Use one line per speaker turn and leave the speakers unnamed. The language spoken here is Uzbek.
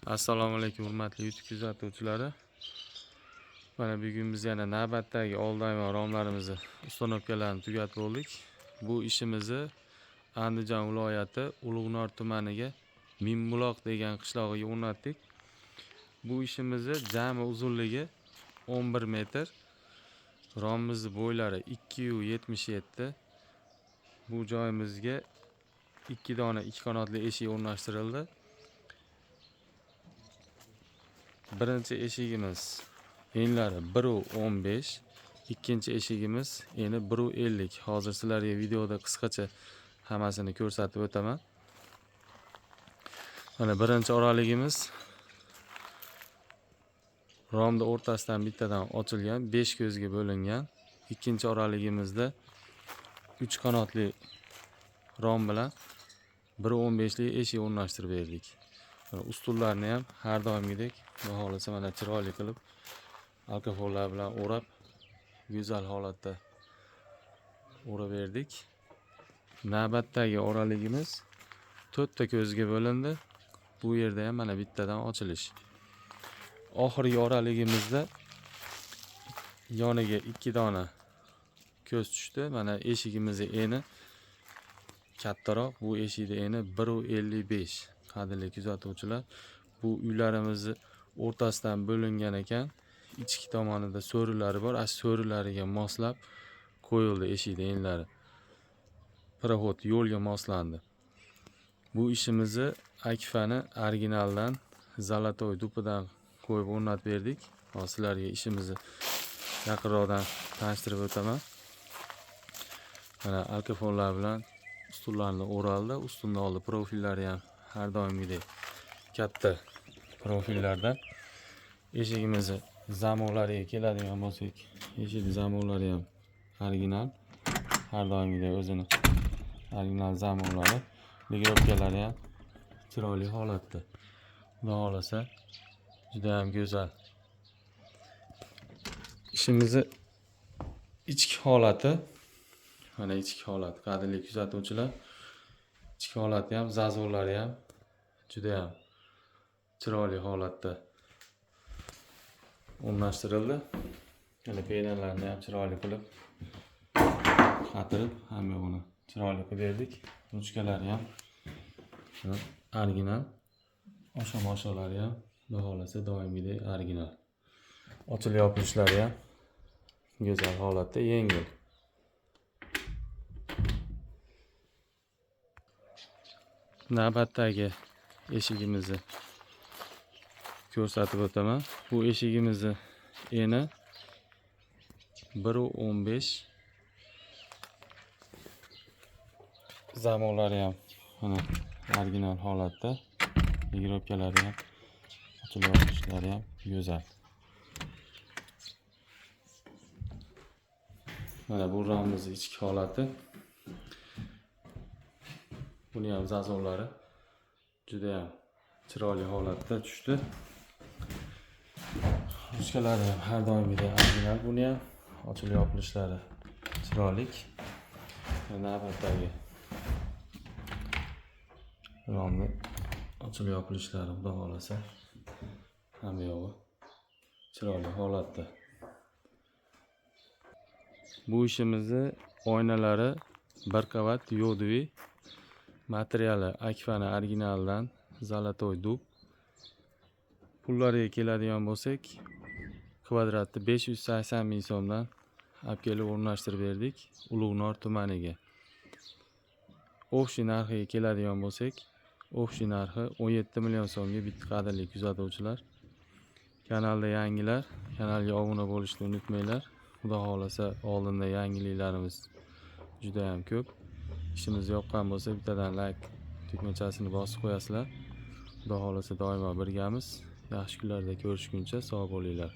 Assalomu alaykum hurmatli YouTube kuzatuvchilari. Mana bugun biz yana navbatdagi oldayma romlarimizni ustanovkalarini tugatib bo'ldik. Bu ishimizni Andijon viloyati Ulug'nor tumaniga Minbuloq degan qishlog'iga o'rnatdik. Bu ishimizni jami uzunligi 11 metr, romimizni bo'ylari 2,77. Bu joyimizga 2 dona 2 qanotli eshik o'rnashtirildi. Birinchi eshigimiz enlari 1,15, ikkinchi eshigimiz eni 1,50. Hozir sizlarga videoda qisqacha hammasini ko'rsatib o'taman. Mana birinchi oraligimiz romda o'rtasidan bittadan ochilgan, 5 ko'zga bo'lingan. Ikkinchi oraligimizda 3 qanotli rom bilan 1,15 lik eshik o'rnashtirib berdik. Ustunlarni ham har doimgidek xohlasa mana chiroyli qilib alkofollar bilan o'rab go'zal holatda o'rab berdik. Navbatdagi oraligimiz 4 ta ko'zga bo'lindi. Bu yerda ham mana bittadan ochilish. Oxirgi oraligimizda yoniga 2 dona ko'z tushdi. Mana eshigimizning eni kattaroq. Bu eshikning eni 1,55. Qadrli kuzatuvchilar, bu uylarimizni o'rtasidan bo'lingan ekan. Ichki tomonida so'rilari bor. Ash so'rilariga moslab qo'yildi eshikning enlari. Proxod yo'lga moslandi. Bu ishimizni Akfa'ni originaldan Zolotoy dupidan qo'yib o'rnatib berdik. Hozir sizlarga ishimizni yaqinroqdan tanishtirib o'taman. Mana alkofollar bilan ustunlarni o'raldi. Ustunni oldi profillari ham har doimgidek katta profillardan. Eshigimizni zamovlariga keladigan bo'lsak, eshik zamovlari ham original. Har doimgidek o'zini original zamovlari, ligirovkalari ham chiroyli holatda. Xudo xolasa juda ham go'zal. Ishimizni ichki holati, mana ichki holat, qadrli kuzatuvchilar. Ichki holati ham, zazovlari ham juda ham chiroyli holatda o'rnashtirildi. Mana penallarni ham chiroyli qilib qatirib, hamma yo'g'ini chiroyli qilib berdik. Ruchkalari ham original. Osha-moshalari ham xudo xolasa doimgidek original. Ochilib yopilishlari ham go'zal holatda, yengil. Navbatdagi eshigimizni ko'rsatib o'taman. Bu eshigimizni eni 1,15. Zamovlari ham mana original holatda. Ligirovkalari ham, ochilib yopilishlari ham go'zal. Mana bu romimizning ichki holati. Buni ham zazovlari juda ham chiroyli holatda tushdi. Ruchkalari ham har doimgidek original. Buni ham ochilib yopilishlari chiroyli. Navbatdagi romni ochilib yopilishlari xudo xolasa hamma yo'g'i chiroyli holatda. Bu ishimizni oynalari bir qavat yo'dvi, materiali Akfa'ni originaldan Zolotoy dub. Pullariga keladigan bo'lsak, kvadratni 580 ming so'mdan olib kelib o'rnashtirib berdik Ulug'nor tumaniga. O'xshi narxiga keladigan bo'lsak, o'xshi narxi 17 million so'mga bitta. Qadrli kuzatuvchilar, kanalda yangilar, kanalga obuna bo'lishni unutmanglar. Xudo xolasa oldinda yangiliklarimiz juda ham ko'p. Ishimiz yoqqan bo'lsa bittadan like tugmachasini bosib qo'yasizlar. Xudo xolasa doimo birgamiz. Yaxshi kunlarda ko'rishguncha sog' bo'linglar.